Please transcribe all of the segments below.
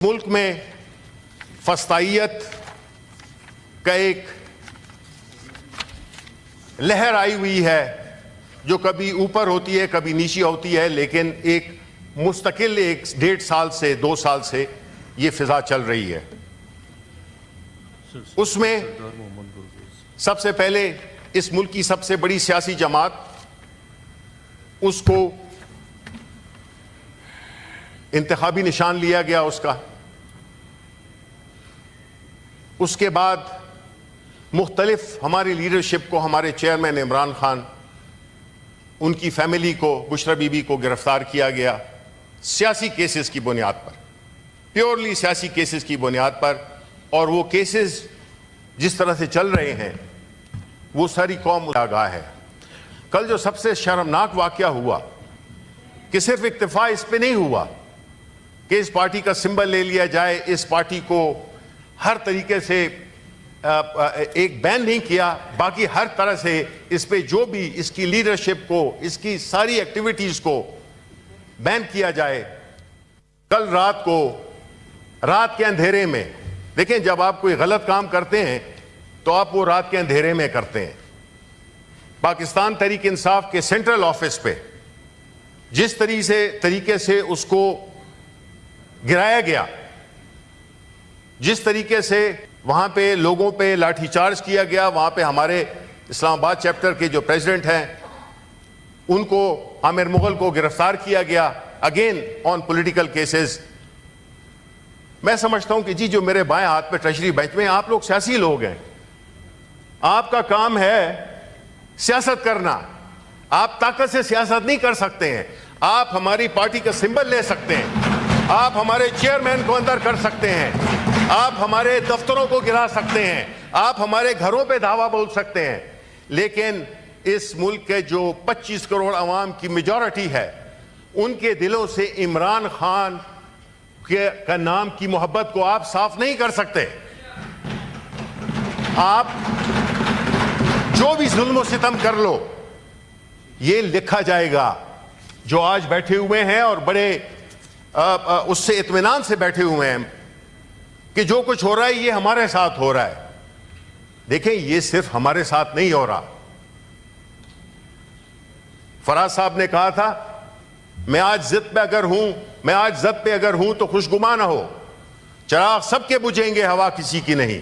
मुल्क में फस्तायत का एक लहर आई हुई है जो कभी ऊपर होती है कभी नीचे होती है, लेकिन एक मुस्तकिल 1.5 साल से 2 साल से ये फिजा चल रही है। उसमें सबसे पहले इस मुल्क की सबसे बड़ी सियासी जमात, उसको इंतखाबी निशान लिया गया उसका। उसके बाद मुख्तलिफ हमारी लीडरशिप को, हमारे चेयरमैन इमरान खान, उनकी फैमिली को, बुशरा बीबी को गिरफ्तार किया गया सियासी केसेस की बुनियाद पर, प्योरली सियासी केसेस की बुनियाद पर। और वो केसेस जिस तरह से चल रहे हैं वो सारी कौम आगाह है। कल जो सबसे शर्मनाक वाकया हुआ कि सिर्फ इक्तफा इस पे नहीं हुआ कि इस पार्टी का सिंबल ले लिया जाए, इस पार्टी को हर तरीके से एक बैन नहीं किया, बाकी हर तरह से इस पे जो भी इसकी लीडरशिप को, इसकी सारी एक्टिविटीज को बैन किया जाए। कल रात को, रात के अंधेरे में, देखें जब आप कोई गलत काम करते हैं तो आप वो रात के अंधेरे में करते हैं। पाकिस्तान तहरीक इंसाफ के सेंट्रल ऑफिस पे जिस तरीके से उसको गिराया गया, जिस तरीके से वहां पे लोगों पे लाठीचार्ज किया गया, वहां पे हमारे इस्लामाबाद चैप्टर के जो प्रेसिडेंट हैं उनको, आमिर मुगल को गिरफ्तार किया गया अगेन ऑन पॉलिटिकल केसेस। मैं समझता हूं कि जी जो मेरे बाएं हाथ पे ट्रेजरी बेंच में, आप लोग सियासी लोग हैं, आपका काम है सियासत करना। आप ताकत से सियासत नहीं कर सकते हैं। आप हमारी पार्टी का सिंबल ले सकते हैं, आप हमारे चेयरमैन को अंदर कर सकते हैं, आप हमारे दफ्तरों को गिरा सकते हैं, आप हमारे घरों पे धावा बोल सकते हैं, लेकिन इस मुल्क के जो 25 करोड़ अवाम की मेजॉरिटी है उनके दिलों से इमरान खान का नाम की मोहब्बत को आप साफ नहीं कर सकते। आप जो भी जुल्म सितम कर लो, ये लिखा जाएगा। जो आज बैठे हुए हैं और बड़े उससे इत्मीनान से बैठे हुए हैं कि जो कुछ हो रहा है ये हमारे साथ हो रहा है। देखें, ये सिर्फ हमारे साथ नहीं हो रहा। फराज साहब ने कहा था, मैं आज जिद पे अगर हूं तो खुशगुमा ना हो, चिराग सबके बुझेंगे, हवा किसी की नहीं।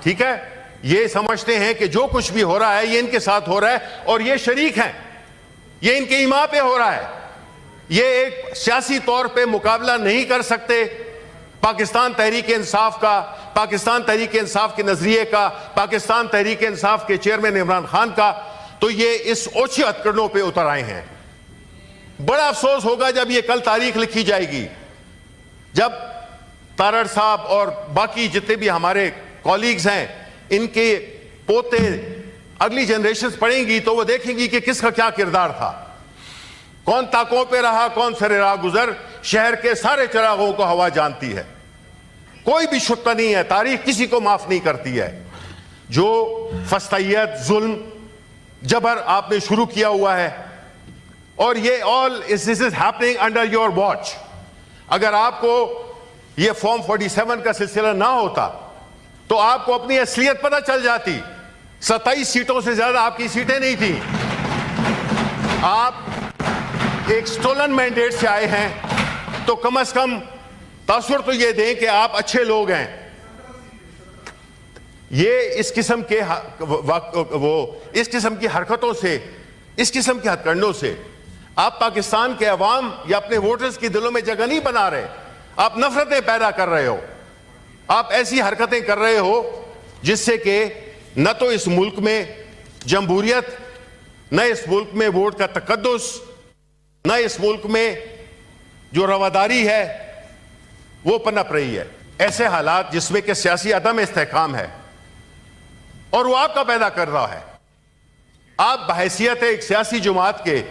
ठीक है, ये समझते हैं कि जो कुछ भी हो रहा है ये इनके साथ हो रहा है और ये शरीक हैं, ये इनके ईमा पे हो रहा है। ये एक सियासी तौर पे मुकाबला नहीं कर सकते पाकिस्तान तहरीक इंसाफ का, पाकिस्तान तहरीक इंसाफ के नजरिए का, पाकिस्तान तहरीक इंसाफ के चेयरमैन इमरान खान का। तो ये इस ओछे हथकंडों पे उतर आए हैं। बड़ा अफसोस होगा जब ये कल तारीख लिखी जाएगी, जब तारड़ साहब और बाकी जितने भी हमारे कॉलीग्स हैं, इनके पोते, अगली जनरेशन पढ़ेंगी तो वो देखेंगी कि किसका क्या किरदार था, कौन ताकों पे रहा, कौन सरे राह गुजर। शहर के सारे चिरागों को हवा जानती है, कोई भी शुक्र नहीं है, तारीख किसी को माफ नहीं करती है। जो फस्तायत, जुल्म, जबर आपने शुरू किया हुआ है, और ये all this is happening under your watch. अगर आपको ये फॉर्म 47 का सिलसिला ना होता तो आपको अपनी असलियत पता चल जाती। 27 सीटों से ज्यादा आपकी सीटें नहीं थी। आप एक स्टोलन मैंडेट से आए हैं तो कम से कम तासुर तो ये दें कि आप अच्छे लोग हैं। ये इस किस्म के इस किस्म की हरकतों से, इस किस्म के हथकंडों से आप पाकिस्तान के अवाम या अपने वोटर्स के दिलों में जगह नहीं बना रहे, आप नफरतें पैदा कर रहे हो। आप ऐसी हरकतें कर रहे हो जिससे कि न तो इस मुल्क में जमहूरियत, न इस मुल्क में वोट का तकद्दुस, न इस मुल्क में जो रवादारी है वो पनप रही है। ऐसे हालात जिसमें कि सियासी अदम इस्तेहकाम है और वो आपका पैदा कर रहा है। आप बहैसियत एक सियासी जमात के,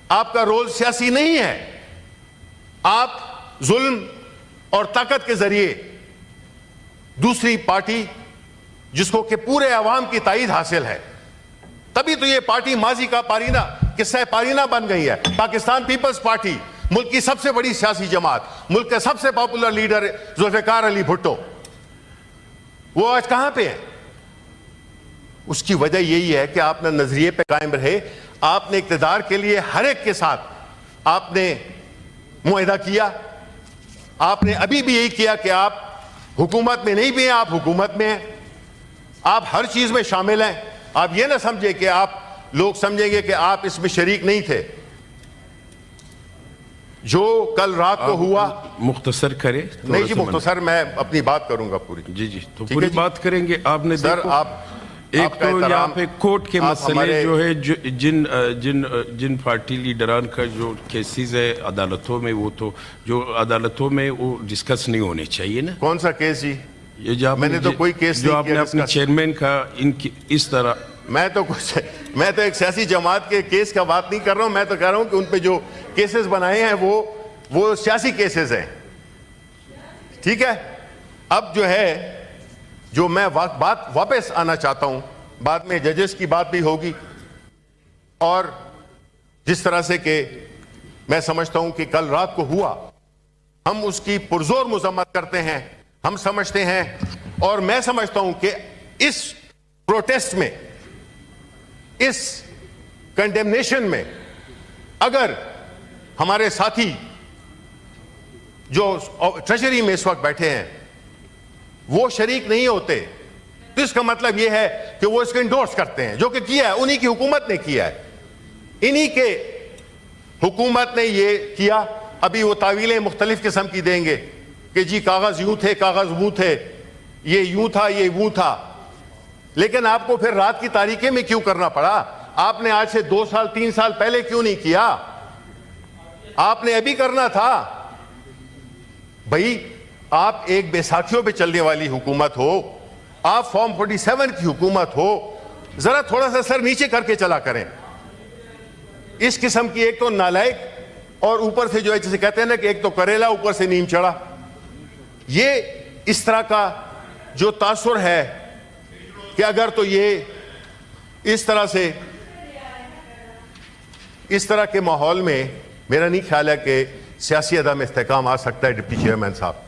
आपका रोल सियासी नहीं है। आप जुल्म और ताकत के जरिए दूसरी पार्टी, जिसको कि पूरे अवाम की ताईद हासिल है, तभी तो ये पार्टी माजी का पारीना, किस्सा पारीना बन गई है। पाकिस्तान पीपल्स पार्टी मुल्क की सबसे बड़ी सियासी जमात, मुल्क का सबसे पॉपुलर लीडर जुल्फिकार अली भुट्टो, वो आज कहां पे है? उसकी वजह यही है कि आपने नजरिए पे कायम रहे, आपने इक्तिदार के लिए हर एक के साथ आपने मुआहदा किया। आपने अभी भी यही किया कि आप हुकूमत में नहीं भी हैं, आप हुकूमत में हैं, आप हर चीज में शामिल हैं। आप ये ना समझे कि आप लोग समझेंगे कि आप इसमें शरीक नहीं थे। जो कल रात को हुआ, मुख्तसर करे। नहीं जी, मुख्तसर मैं अपनी बात करूंगा पूरी। जी जी, तो पूरी बात करेंगे। आपने सर देखो, आप एक तो यहाँ पे कोर्ट के मसले जो है, जिन पार्टी लीडरान का जो केसेस है अदालतों में, वो तो जो अदालतों में वो डिस्कस नहीं होने चाहिए ना। कौन सा केस जी? ये जो मैंने तो कोई केस जो नहीं आपने किया अपने चेयरमैन का इनकी इस तरह, मैं तो एक सियासी जमात के केस का बात नहीं कर रहा हूं। मैं तो कह रहा हूं कि उन पे जो केसेस बनाए हैं वो सियासी केसेस हैं। ठीक है, अब जो है, जो मैं बात वापस आना चाहता हूं, बाद में जजेस की बात भी होगी, और जिस तरह से कि मैं समझता हूं कि कल रात को हुआ, हम उसकी पुरजोर मजम्मत करते हैं। हम समझते हैं और मैं समझता हूं कि इस प्रोटेस्ट में, इस कंडेमनेशन में, अगर हमारे साथी जो ट्रेजरी में इस वक्त बैठे हैं वो शरीक नहीं होते, तो इसका मतलब यह है कि वो इसको इंडोर्स करते हैं, जो कि किया है, उन्हीं की हुकूमत ने किया है, इन्हीं के हुकूमत ने ये किया। अभी वो तावीलें मुख्तलिफ किस्म की देंगे कि जी कागज यूं थे, कागज वो थे, ये यूं था, ये वो था, लेकिन आपको फिर रात की तारीखें में क्यों करना पड़ा? आपने आज से 2 साल 3 साल पहले क्यों नहीं किया? आपने अभी करना था भाई। आप एक बैसाखियों पे चलने वाली हुकूमत हो, आप फॉर्म 47 की हुकूमत हो, जरा थोड़ा सा सर नीचे करके चला करें। इस किस्म की एक तो नालायक, और ऊपर से जो है, जिसे कहते हैं ना कि एक तो करेला ऊपर से नीम चढ़ा, ये इस तरह का जो तासुर है कि अगर तो ये इस तरह से, इस तरह के माहौल में मेरा नहीं ख्याल है कि सियासी अदम इस्तेकाम आ सकता है। डिप्टी चेयरमैन साहब,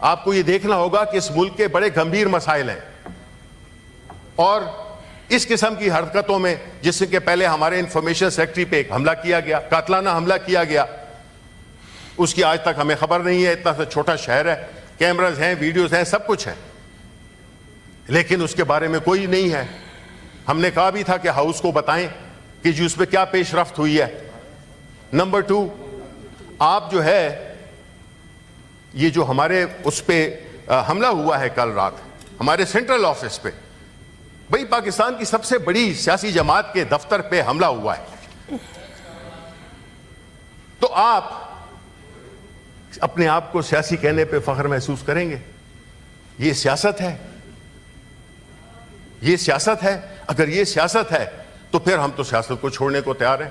आपको ये देखना होगा कि इस मुल्क के बड़े गंभीर मसाइल हैं, और इस किस्म की हरकतों में, जिसके पहले हमारे इंफॉर्मेशन सेक्रेटरी पे एक हमला किया गया, कातलाना हमला किया गया, उसकी आज तक हमें खबर नहीं है। इतना सा छोटा शहर है, कैमराज हैं, वीडियोस हैं, सब कुछ है, लेकिन उसके बारे में कोई नहीं है। हमने कहा भी था कि हाउस को बताएं कि जी उस पर क्या पेशरफ्त हुई है। नंबर 2, आप जो है, ये जो हमारे उस पे हमला हुआ है कल रात हमारे सेंट्रल ऑफिस पे, भाई पाकिस्तान की सबसे बड़ी सियासी जमात के दफ्तर पे हमला हुआ है, तो आप अपने आप को सियासी कहने पे फख्र महसूस करेंगे? ये सियासत है, ये सियासत है। अगर ये सियासत है तो फिर हम तो सियासत को छोड़ने को तैयार हैं।